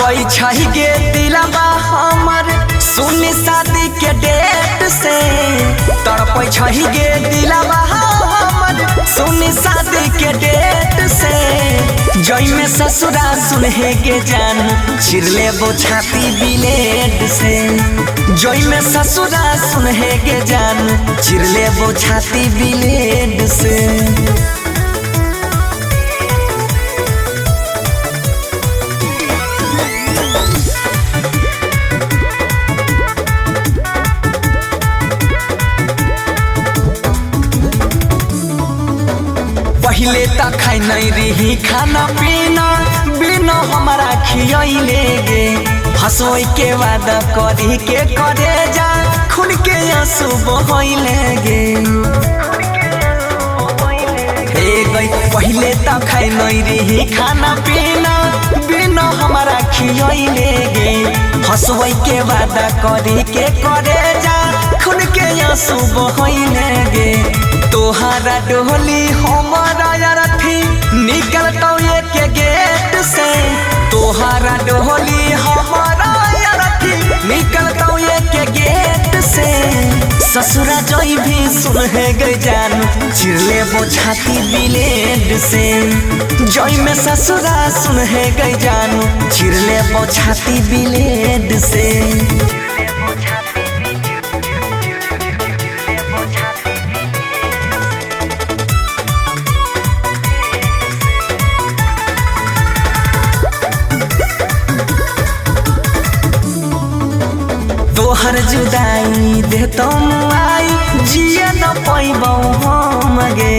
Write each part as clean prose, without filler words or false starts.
तड़पई छही गे दिलवा हमर सुन शादी के डेट से। तड़पई छही गे दिलवा हमर सुन शादी के डेट से। जई में ससुरा सुनहे गे जान चिरले वो छाती ब्लेड से। जई में ससुरा सुनहे गे जान चिरले वो छाती ब्लेड से। पहले तक खाई नहीं रही खाना पीना बिना हमारा खियले गे। हंसोई के वादा करी के करे जा खुद के आंसू बहले गे। पहले तक खाई नहीं रही खाना पीना बिना हमारा खियले गे। हंसोई के वादा करी के करे जा खुद के आंसू बहले गे। तोहरा डोली हमारा रथी निकलता एक गेट से। तोहरा डोली हमारा रथी निकलता एक गेट से। ससुरा जोई भी सुनहे गई जान चिरले वो छाती ब्लेड से। जोई में ससुरा सुनहे गई जान चिरले वो छाती ब्लेड से। तोहर जुदाई दे तुम आई जिए न पैबौ हम गे।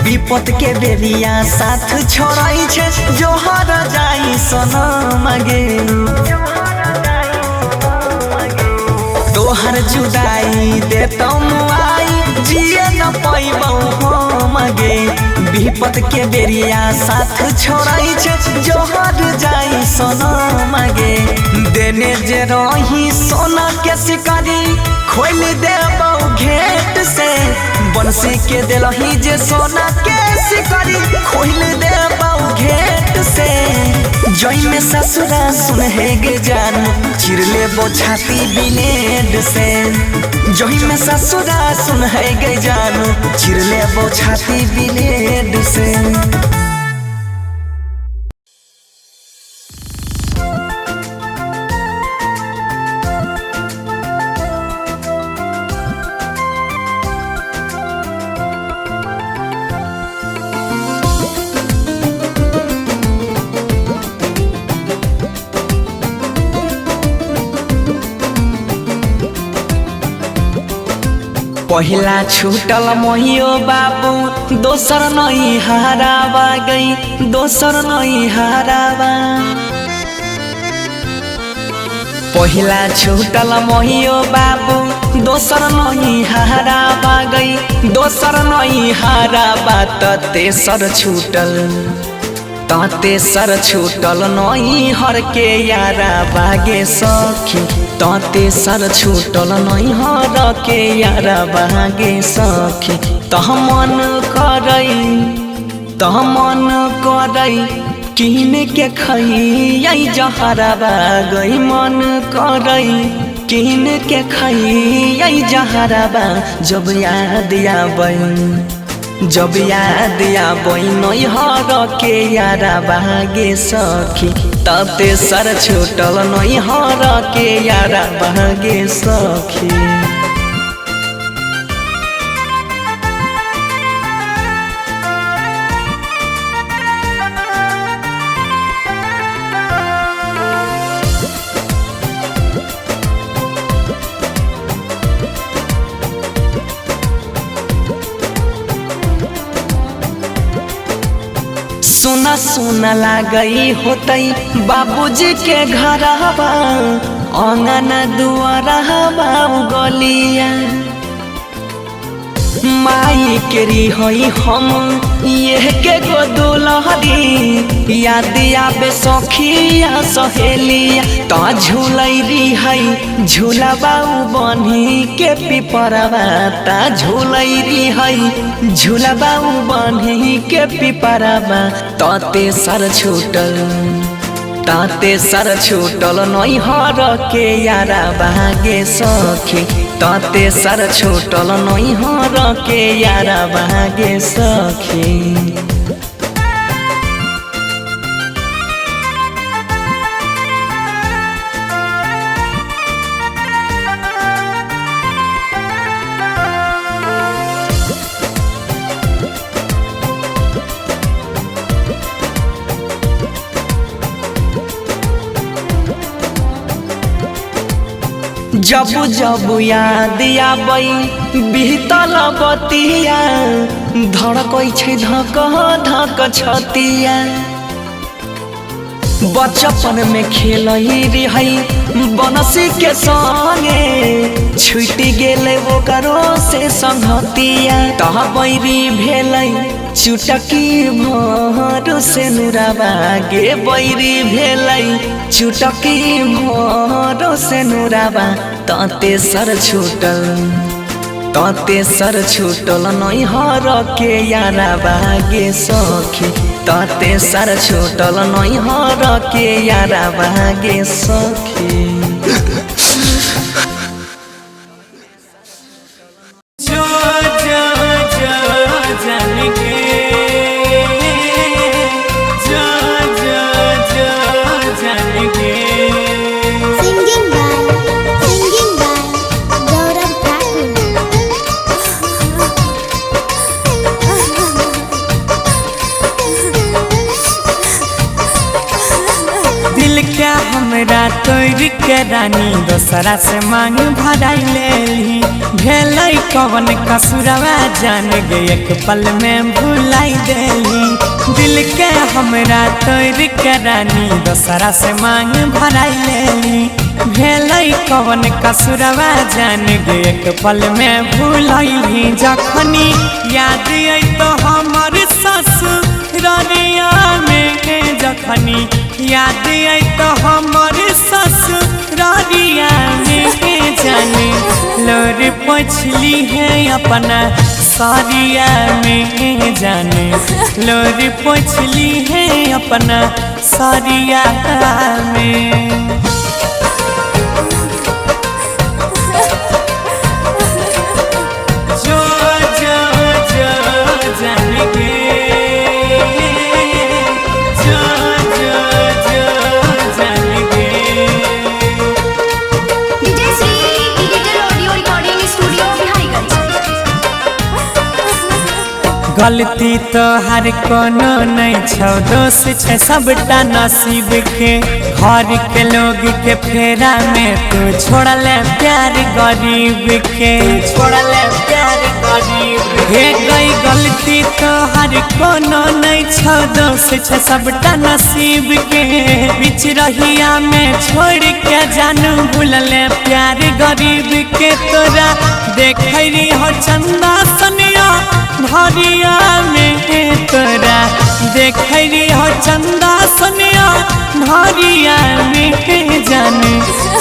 विपत के बेरिया साथ छोड़ाई छे जोहर जाई सनम गे। तोहर जुदाई दे तुम आई जिए न पैबौ हम गे। विपत के बेरिया साथ छोड़ाई छे जोहर जाई सनम गे। देने जे रही सोना के शिकारी खोल देबौ घेट से। बंसी के दिलही जे सोना के शिकारी खोल देबौ घेट से। जई में ससुरा सुनहे गे जान चिरले वो छाती ब्लेड से। जई में ससुरा सुनहे गे जान चिरले वो छाती ब्लेड से। पहिला छूटल मोहियो बाबू दोसर नहीं हारावा गई। दोसर नहीं हारावा पहिला छूटल मोहियो बाबू दोसर नहीं हारावा गई। दोसर नहीं हारावा त तेसर छूटल तेसर छूटल नहीं हर के यारा बागे सखी। तेसर छूटल नहीं हर के यारा बागे सखी। तह मन करई किन के खई जहरा गई। मन करई किन के खई जहरा जब याद आबै नैहर के यारा बागे सखी। तेसर छूटल नैहर के यारा बागे सखी। सुना सुना लागई होतई बाबूजी के घरवा। आंगन दुआरवा गलिया माई केरी हई हम ये के गो दुलहरी। याद आबे सखिया सहेलिया ता झूलैरी हई झूलाबा बन्ही के पिपरवा। ता झूलैरी हई झूलाबा बन्ही के पिपरवा। तेसर छूटल ताते सर छूटल नैहर के यारा बागे सखी ताते सर छूटल नैहर के यारा बागे सखी। जब जब याद आबै बीतल बतिया धड़कै छै धक धक छतिया। बचपन में खेलही रही बनसी के संगे छुटि गेलै ओकरो से संगतिया। तह बैरी भेलै चुटकी भर से नुराबा गे बैरी भेलै चुटकी भर से नुराबा। ताते सर छूटल नैहर के यारा बागे सखी ताते सर छूटल नैहर के यारा बागे सखी। हमरा तोड़ के रानी दोसरा से मांग भराई लेली भेलै कवन कसुरवा जान गे एक पल में भुलाई देली। दिल के हमरा तोड़ के रानी दोसरा से मांग भराई लेली भेलै कवन कसुरवा जान गे एक पल में भुलैली। जखनी याद आई तो हमर ससुरारिया में जखनी याद आई तो हमर ससुरारिया में जाने लोर पोछली है अपना सारिया में जाने लोर पोछली है अपना सारिया में। गलती तो हर कोनो नहीं छौ दोष छै सबटा नसीब के। घर के लोग के फेरा में तू छोड़ले प्यार गरीब के छोड़ले प्यार गरीब हे गई गलती तो हर कोनो नहीं छौ दोष छै सबटा नसीब के। बीच रहिया में छोड़ के जानू भूलले प्यार गरीब के। तोरा देखै री हो चंदा सनिया भरिया में तोरा देखै री हो चंदा सनिया भरिया में जाने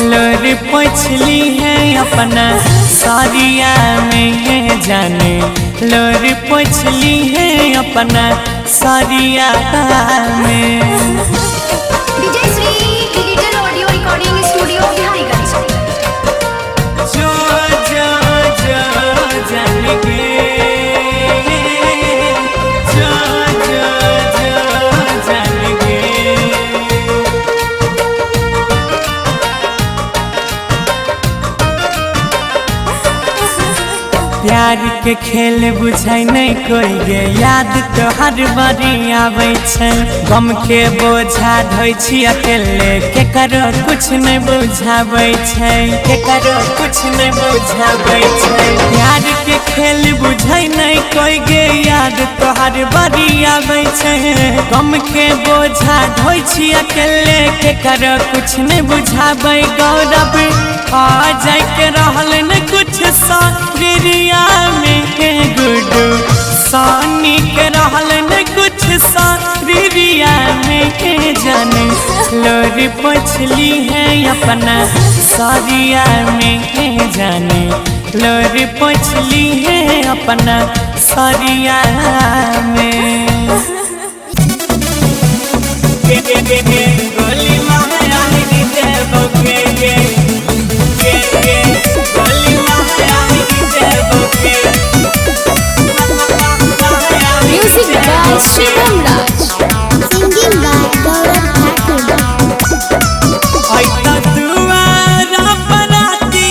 लोर पोछली है अपना सारिया में जाने लोर पोछली है अपना सारिया में। प्यार के खेल बुझै नहीं कोई गे याद तो हर बारी आबै छै। गम के बोझा ढोइ छी अकेले केकरो कुछ नहीं बुझाबै छै केकरो कुछ नहीं बुझाबै छै। प्यार के खेल बुझै नहीं कोई गे याद तो हर बारी आबै छै। गम के बोझा ढोइ छी अकेले केकरो कुछ नहीं बुझाबै। गौरव आ जाय के रहल न कुछ सारिया में गुडू सानी के रहल न कुछ सारिया में जाने लोर पोछली है अपना सारिया में जाने लोर पोछली है अपना सारिया में। गोली Shivam Raj. Singing by Gaurav Thakur. ऐता दुआरा बराती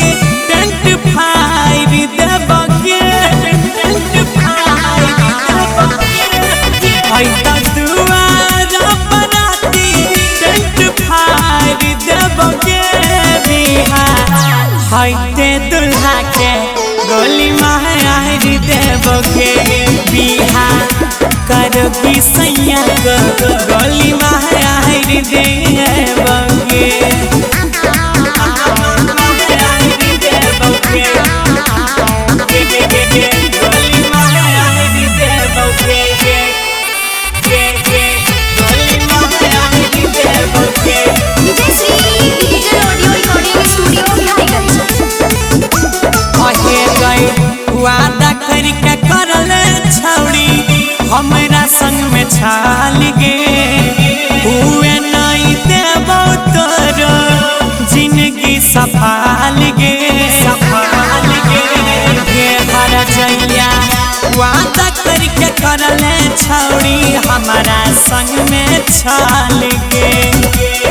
टेंट फाइर देबगे ऐता दुआरा बराती टेंट फाइर देबगे हैते दुल्हा के गोली मार देबगे बिहा करोगी सैया को गोली मार देबगे Digital Audio Recording Studio, Bihariganj. वादा करके करले छौड़ी हमरा संग में छाल गे हुए नहीं देबो तोर जिंदगी सफाल गे हर जइया वादा करके करले छौड़ी हमरा संग में छाल गे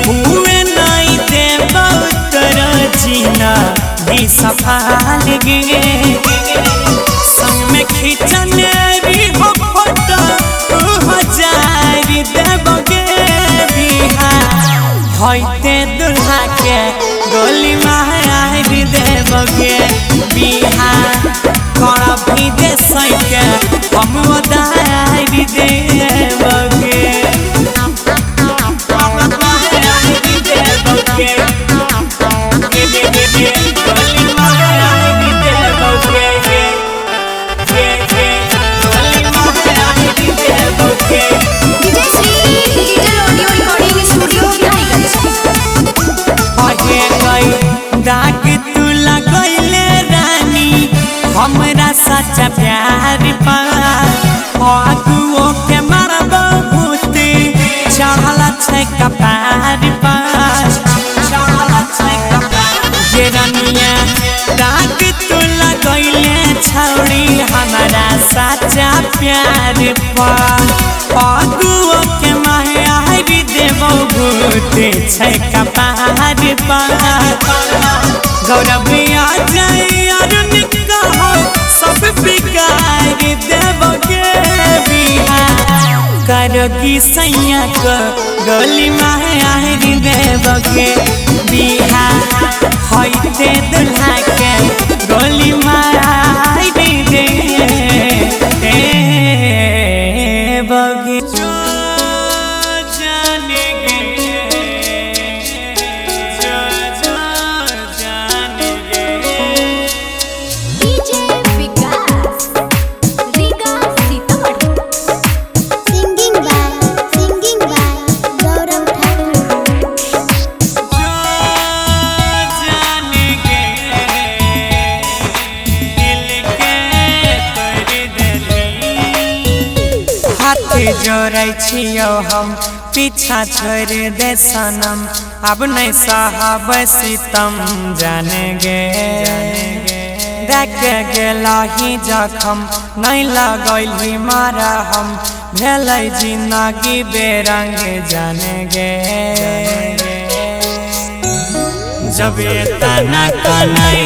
हुए नहीं देबो तोर जिंदगी सफाल गे संग में खींचने भी हो फोटो 2000 देबगे बिहा होइते दुल्हा के गोली मार देबगे बिहा कड़ा भी दे सके हम उधार देबगे Digital Audio Recording Studio, Bihariganj. दाग तू लगैले रानी हमरा सच्चा प्यार पा आगुओ के मारबो भूत चढ़ला छै कपार पा ये रनिया दाग तू लगैले छौड़ी हमरा सच्चा प्यार पा आगुओ के मार देबो भूत छै कपार पा गौरव आ जाए अरुण कहो सब बिगाड़ देबगे बिहा करोगी सैया को गोली मार देबगे बिहा होइते दुल्हा के गोली मार देबगे DJ Vikas, Vikas Sitamarhi. Singing by Gaurav Thakur. हाथ जोड़ै छियो हम पीछा छोड़ दे सनम अब नहीं साहब सितम जाने गे देख गेलही जखम नहीं लगैली मारा हम भेलै जिंदगी बेरंग जाने गे जब तना कनै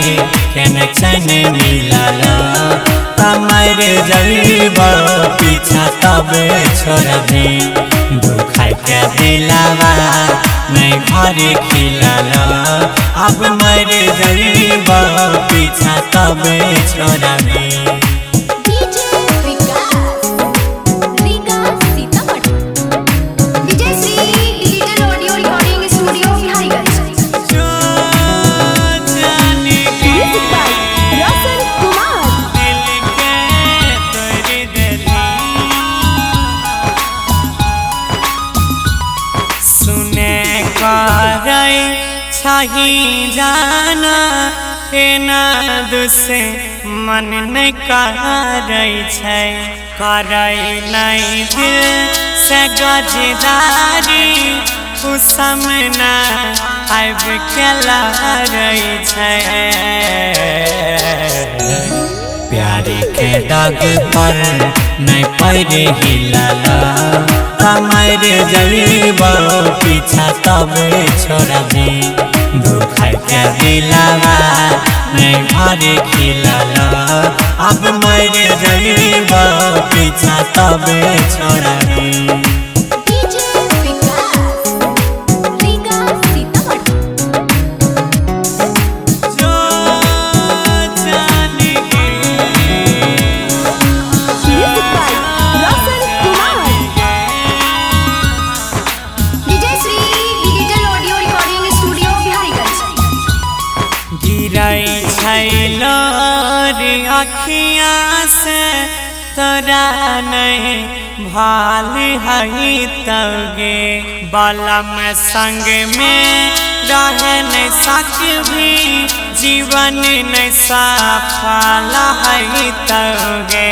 कनेक्शन मिलल तमर जब पीछा तब छोड़ दी दुखाई के दिलावा नहीं घर खिलल अब मर जब पीछा तब छोड़ दी DJ Vikas, Vikas Sitamarhi. Digital Audio Recording Studio, Bihariganj. Music by Roshan Kumar. सुने करे छही जाना एना दुसे मन नहीं करे छै करे नहीं दिल से गजदारी सामना आब के लहरै छै प्यार गाड़ी के डग पर नहीं पैरे हिलाला कमर जईब पीछा तब छोड़बी दुख के दिलावा नहीं घरे खिलाला अब मर जईब पीछा तब छोड़बी। DJ विकास रीगा सीतामढ़ी। जो जाने Music by Roshan Kumar। DJ Sri Digital Audio Recording Studio Biharigunj. गिराई छैलो रे अखियाँ से तोरा नहीं भाल हई तगे बलम संग में रह नहीं सकबी जीवन नहीं सफल हई तगे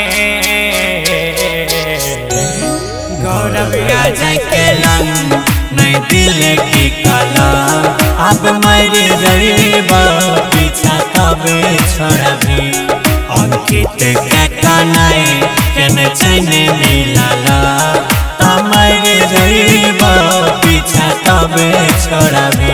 गौरव अजय के लंग नहीं दिल की कला अब मर जईब पीछा तब छोड़बी अंकित के कनाई के चैन मिलाला मर जईब पीछा तब छोड़बी।